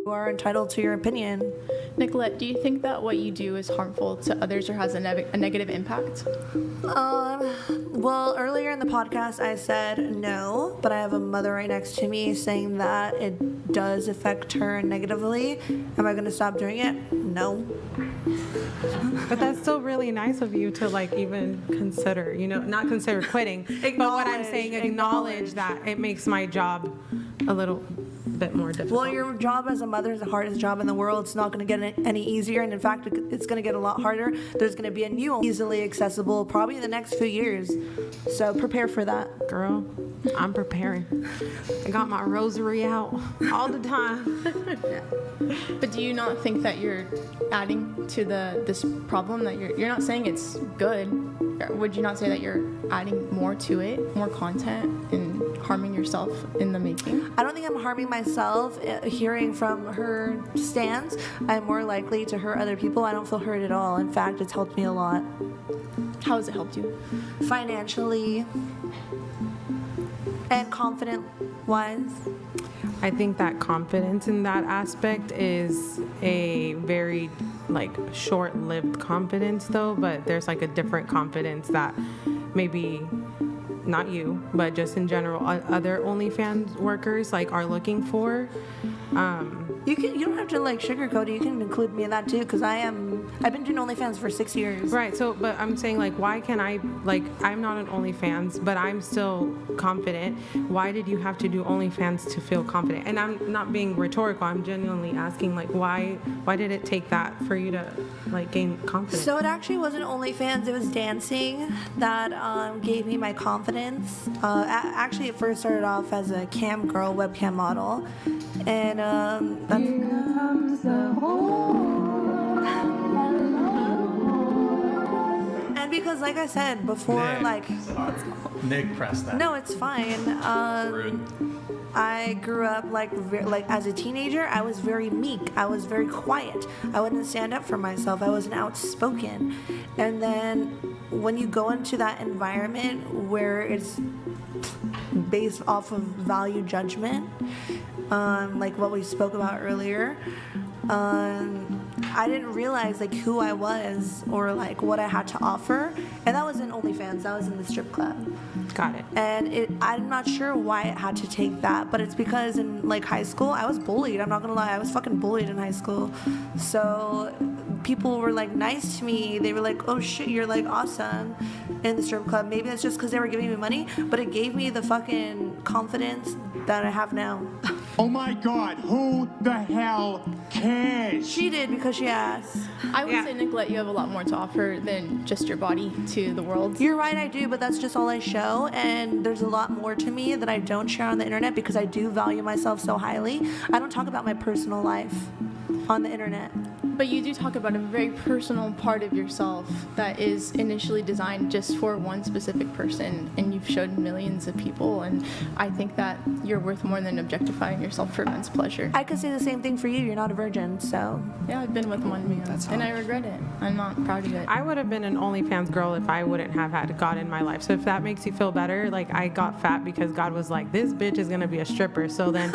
are entitled to your opinion. Nicolette, do you think that what you do is harmful to others or has a negative impact? Well, earlier in the podcast I said no, but I have a mother right next to me saying that it does affect her negatively. Am I going to stop doing it? No. But that's still really nice of you to like even consider, not consider quitting. But what I'm saying, acknowledge that it makes my job a little bit more difficult. Well, your job as a mother is the hardest job in the world. It's not going to get any easier, and in fact, it's going to get a lot harder. There's going to be a new, easily accessible, probably in the next few years. So prepare for that. Girl, I'm preparing. I got my rosary out all the time. But do you not think that you're adding to this problem, that you're not saying it's good? Would you not say that you're adding more to it, more content, and harming yourself in the making? I don't think I'm harming myself. Hearing from her stance, I'm more likely to hurt other people. I don't feel hurt at all. In fact, it's helped me a lot. How has it helped you? Financially and confident-wise. I think that confidence in that aspect is a very short-lived confidence though, but there's a different confidence that maybe not you, but just in general other OnlyFans workers are looking for. You don't have to sugarcoat it. You can include me in that too, because I've been doing OnlyFans for 6 years. Right. So, but I'm saying why can I I'm not an OnlyFans, but I'm still confident. Why did you have to do OnlyFans to feel confident? And I'm not being rhetorical. I'm genuinely asking why did it take that for you to gain confidence? So it actually wasn't OnlyFans. It was dancing that gave me my confidence. Actually, it first started off as a cam girl, webcam model, and and because, like I said before, Nick pressed that. No, it's fine. I grew up as a teenager. I was very meek. I was very quiet. I wouldn't stand up for myself. I wasn't outspoken. And then when you go into that environment where it's based off of value judgment, like what we spoke about earlier, I didn't realize who I was or what I had to offer, and that was in OnlyFans. That was in the strip club. Got it. And I'm not sure why it had to take that, but it's because in high school I was bullied. I'm not gonna lie, I was fucking bullied in high school. So people were nice to me. They were oh shit, you're awesome in the strip club. Maybe that's just because they were giving me money, but it gave me the fucking confidence that I have now. Oh my God, who the hell cares? She did because she asked. I would say, Nicolette, you have a lot more to offer than just your body to the world. You're right, I do, but that's just all I show, and there's a lot more to me that I don't share on the internet because I do value myself so highly. I don't talk about my personal life on the internet. But you do talk about a very personal part of yourself that is initially designed just for one specific person, and you've showed millions of people, and I think that you're worth more than objectifying yourself for men's pleasure. I could say the same thing for you. You're not a virgin, so. Yeah, I've been with one man, and I regret it. I'm not proud of it. I would have been an OnlyFans girl if I wouldn't have had God in my life. So if that makes you feel better, I got fat because God was this bitch is going to be a stripper. So then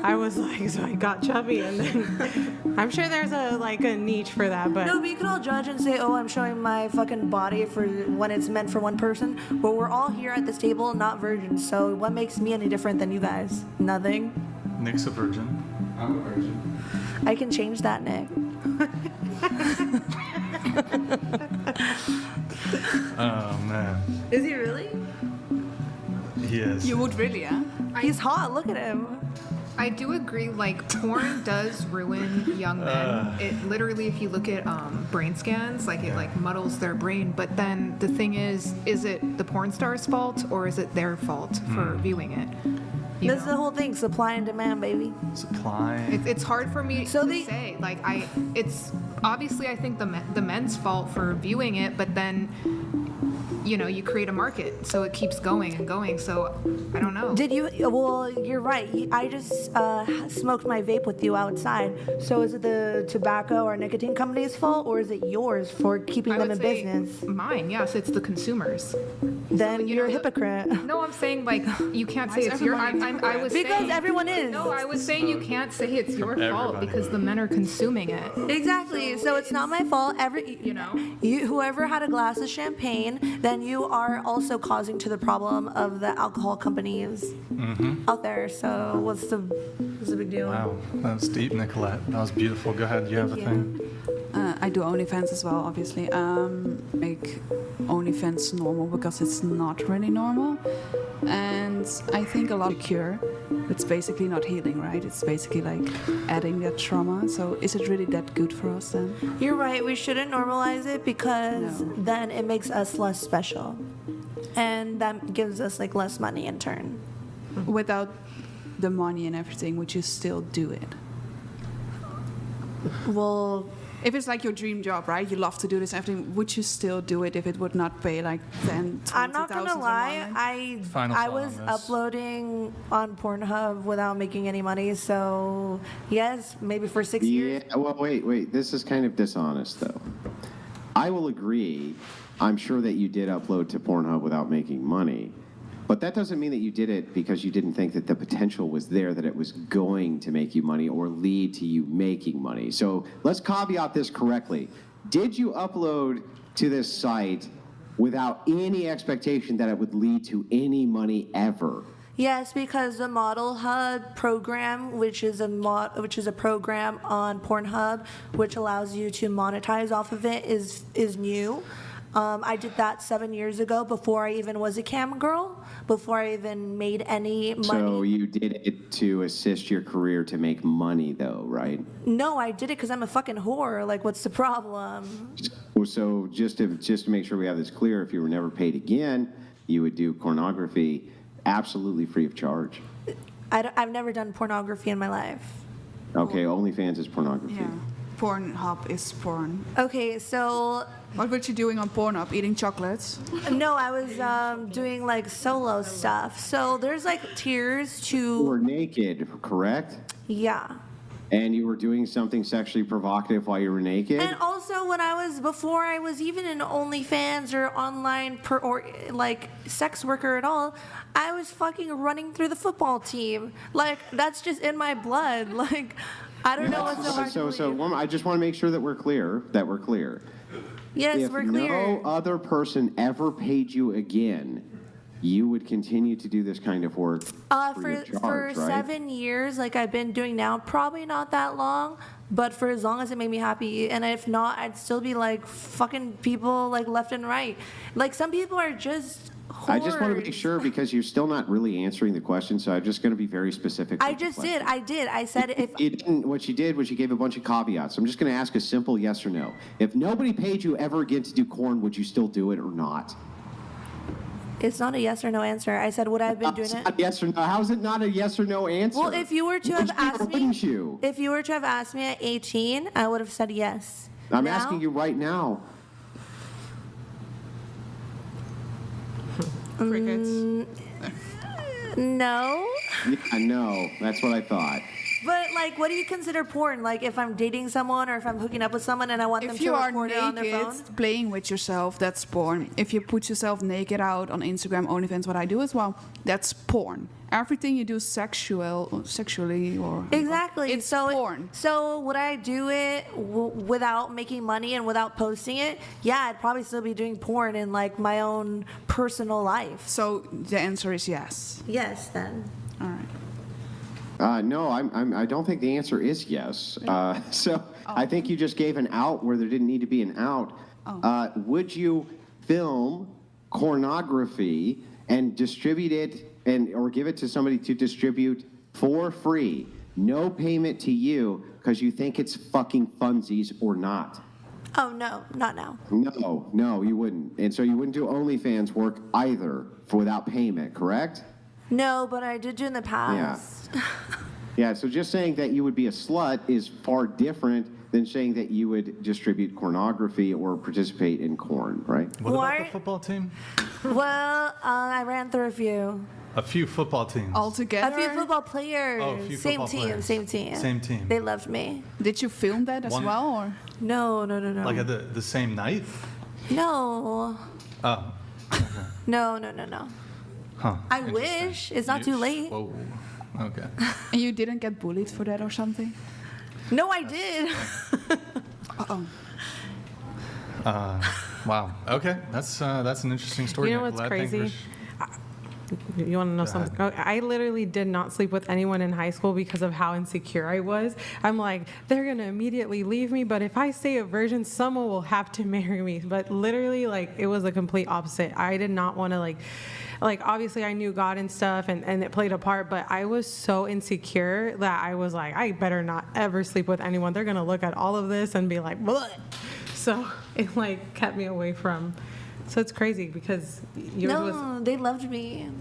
I was so I got chubby, and then I'm sure there's a niche for that, but no, but you can all judge and say, oh, I'm showing my fucking body for when it's meant for one person, but we're all here at this table not virgins, so what makes me any different than you guys? Nothing. Nick's a virgin. I'm a virgin. I can change that, Nick. Oh man. Is he really? He is. You would really, yeah? He's hot, look at him. I do agree, porn does ruin young men. It literally, if you look at brain scans, it muddles their brain. But then the thing is it the porn star's fault or is it their fault for viewing it? That's the whole thing, supply and demand, baby. Supply. It's hard for me to say. It's obviously I think the men's fault for viewing it, but then you create a market, so it keeps going and going. So I don't know. Did you? Well, you're right. I just smoked my vape with you outside. So is it the tobacco or nicotine company's fault, or is it yours for keeping I them would in say business? mine. Yes, it's the consumers. Then you you're a know, hypocrite. No, I'm saying like you can't say it's your. I was Because saying, everyone is. No, I was saying you can't say it's your fault everybody. because the men are consuming it. Exactly. So it's not my fault. Whoever had a glass of champagne, then you are also causing to the problem of the alcohol companies out there. So what's the big deal? Wow, that's deep, Nicolette. That was beautiful. Go ahead. You have a thing. I do OnlyFans as well, obviously. Make OnlyFans normal because it's not really normal. And I think a lot of cure, it's basically not healing, right? It's basically like adding that trauma. So is it really that good for us then? You're right. We shouldn't normalize it because No. then it makes us less special. And that gives us like less money in turn. Without the money and everything, would you still do it? Well, If it's like your dream job, right? You love to do this, everything. Would you still do it if it would not pay like 10, 20,000 I'm not gonna lie. Final I thought was on this. uploading on Pornhub without making any money. So yes, maybe for 6 years. Yeah, well, wait. This is kind of dishonest, though. I will agree. I'm sure that you did upload to Pornhub without making money. But that doesn't mean that you did it because you didn't think that the potential was there, that it was going to make you money or lead to you making money. So let's caveat this correctly. Did you upload to this site without any expectation that it would lead to any money ever? Yes, because the Model Hub program, which is a program on Pornhub, which allows you to monetize off of it, is new. I did that 7 years ago before I even was a cam girl, before I even made any money. So you did it to assist your career to make money, though, right? No, I did it because I'm a fucking whore. Like, what's the problem? So just to make sure we have this clear, if you were never paid again, you would do pornography absolutely free of charge. I've never done pornography in my life. Okay, OnlyFans is pornography. Yeah. Pornhub is porn. Okay, so What were you doing on Pornhub? Eating chocolates? no, I was doing like solo stuff. So there's like tiers You were to, naked, correct? yeah. And you were doing something sexually provocative while you were naked? And also, before I was even in OnlyFans or online or like sex worker at all, I was fucking running through the football team. Like, that's just in my blood. Like, I don't know what's so hard to believe. I just want to make sure that we're clear. Yes, If we're clear. no other person ever paid you again, you would continue to do this kind of work free of charge, For right? 7 years, like I've been doing now, probably not that long, but for as long as it made me happy. And if not, I'd still be like fucking people like left and right. Like some people are just whores. I just want to make sure because you're still not really answering the question, so I'm just going to be very specific. I with the just question. did. I did. I said if You didn't, what you did was you gave a bunch of caveats. I'm just going to ask a simple yes or no. If nobody paid you ever again to do corn, would you still do it or not? it's not a yes or no answer. I said would I have been doing It's it? not yes or no. How is it not a yes or no answer? Well, if you were to have Would you or asked me, wouldn't you? if you were to have asked me at 18, I would have said yes. I'm Now, asking you right now. Crickets? No. Yeah, no, that's what I thought. But like, what do you consider porn? Like, if I'm dating someone or if I'm hooking up with someone and I want them If to you are record it on their phone? naked, playing with yourself, that's porn. If you put yourself naked out on Instagram, OnlyFans, what I do as well, that's porn. Everything you do sexually or Exactly. it's so porn. So would I do it without making money and without posting it? Yeah, I'd probably still be doing porn in like my own personal life. So the answer is yes. Yes, then. All right. No, I don't think the answer is yes. So I think you just gave an out where there didn't need to be an out. Would you film pornography and distribute it or give it to somebody to distribute for free, no payment to you because you think it's fucking funsies or not? Oh no, not now. No, you wouldn't. And so you wouldn't do OnlyFans work either without payment, correct? No, but I did do in the past. Yeah, so just saying that you would be a slut is far different than saying that you would distribute pornography or participate in porn, right? What about Why- the football team? Well, I ran through a few. A few football teams. A Altogether, few football players. Oh, a few same football team, players. same team. Same team. They loved me. did you film that as One- well, or? No. Like at the same night? No. Oh, No. huh. I Interesting. wish. It's not too late. Whoa. Okay. And you didn't get bullied for that or something? No, I did. Uh-oh. Wow. Okay. That's an interesting story. You know what's Nicolette. Thank you crazy? for You want to know Go ahead. something? Oh, I literally did not sleep with anyone in high school because of how insecure I was. I'm like, they're going to immediately leave me, but if I stay a virgin, someone will have to marry me. But literally, like, it was the complete opposite. I did not want to, like obviously I knew God and stuff, and it played a part, but I was so insecure that I was like, I better not ever sleep with anyone. They're going to look at all of this and be like, what? So it, like, kept me away from. So it's crazy because yours was. No, they loved me.